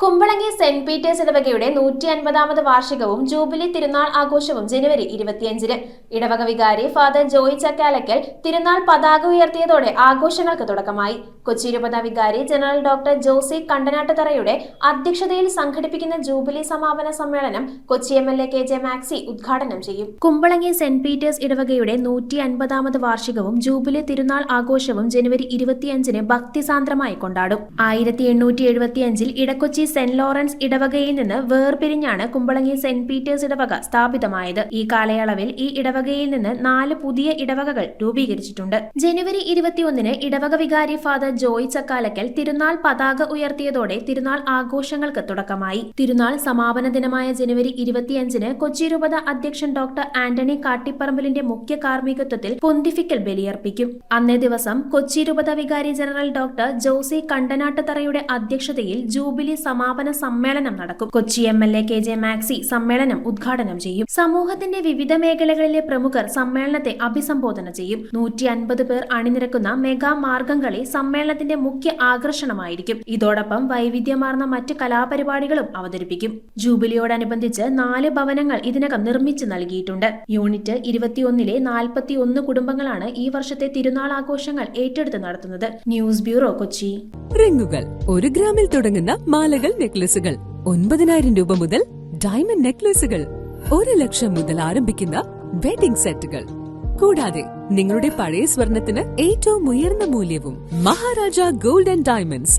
Kumbalangi saint Peter's ഇടവകയുടെ 150ാമത് വാർഷികവും jubilee തിരുനാൾ ആഘോഷവും ജനുവരി 25-ന്. ഇടവക വികാരി ഫാദർ ജോയി ചക്കാലക്കൽ തിരുനാൾ പതാക ഉയർത്തിയതോടെ ആഘോഷങ്ങൾക്ക് തുടക്കമായി. കൊച്ചി രൂപത വികാരി ജനറൽ ഡോക്ടർ ജോസി കണ്ടനാട്ടുതറയുടെ അധ്യക്ഷതയിൽ സംഘടിപ്പിക്കുന്ന ജൂബിലി സമാപന സമ്മേളനം കൊച്ചി MLA KJ മാക്സി ഉദ്ഘാടനം ചെയ്യും. കുമ്പളങ്ങി സെന്റ് പീറ്റേഴ്സ് ഇടവകയുടെ 150ാമത് വാർഷികവും ജൂബിലി തിരുനാൾ ആഘോഷവും ജനുവരി 25-ന് ഭക്തിസാന്ദ്രമായി കൊണ്ടാടും. 1875-ൽ ഇടക്കൊച്ചി സെന്റ് ലോറൻസ് ഇടവകയിൽ നിന്ന് വേർപിരിഞ്ഞാണ് കുമ്പളങ്ങി സെന്റ് പീറ്റേഴ്സ് ഇടവക സ്ഥാപിതമായത്. ഈ കാലയളവിൽ ഈ ഇടവകയിൽ നിന്ന് 4 പുതിയ ഇടവകകൾ രൂപീകരിച്ചിട്ടുണ്ട്. ജനുവരി 21-ന് ഇടവക വികാരി ഫാദർ ജോയി ചക്കാലക്കൽ തിരുനാൾ പതാക ഉയർത്തിയതോടെ തിരുനാൾ ആഘോഷങ്ങൾക്ക് തുടക്കമായി. തിരുനാൾ സമാപന ദിനമായ ജനുവരി 25-ന് കൊച്ചി രൂപത അധ്യക്ഷൻ ഡോക്ടർ ആന്റണി കാട്ടിപ്പറമ്പിലിന്റെ മുഖ്യ കാർമ്മികത്വത്തിൽ പൊന്തിഫിക്കൽ ബലിയർപ്പിക്കും. അന്നേ ദിവസം കൊച്ചി രൂപത വികാരി ജനറൽ ഡോക്ടർ ജോസി കണ്ടനാട്ടുതറയുടെ അധ്യക്ഷതയിൽ ജൂബിലി സമാപന സമ്മേളനം നടക്കും. കൊച്ചി MLA KJ മാക്സി സമ്മേളനം ഉദ്ഘാടനം ചെയ്യും. സമൂഹത്തിന്റെ വിവിധ മേഖലകളിലെ പ്രമുഖർ സമ്മേളനത്തെ അഭിസംബോധന ചെയ്യും. 150 പേർ അണിനിരക്കുന്ന മെഗാ മാർഗംകളി സമ്മേളനത്തിന്റെ മുഖ്യ ആകർഷണമായിരിക്കും. ഇതോടൊപ്പം വൈവിധ്യമാർന്ന മറ്റ് കലാപരിപാടികളും അവതരിപ്പിക്കും. ജൂബിലിയോടനുബന്ധിച്ച് 4 ഭവനങ്ങൾ ഇതിനകം നിർമ്മിച്ചു നൽകിയിട്ടുണ്ട്. യൂണിറ്റ് 21-ലെ 41 കുടുംബങ്ങളാണ് ഈ വർഷത്തെ തിരുനാൾ ആഘോഷങ്ങൾ ഏറ്റെടുത്ത് നടത്തുന്നത്. News bureau, Kochi. റിങ്ങുകൾ 1 ഗ്രാമിൽ തുടങ്ങുന്ന മാലകൾ, നെക്ലസുകൾ 9,000 രൂപ മുതൽ ഡയമണ്ട് നെക്ലസുകൾ 1 ലക്ഷം മുതൽ ആരംഭിക്കുന്ന വെഡിംഗ് സെറ്റുകൾ, കൂടാതെ നിങ്ങളുടെ പഴയ സ്വർണത്തിന് ഏറ്റവും ഉയർന്ന മൂല്യവും. Maharaja gold and diamonds,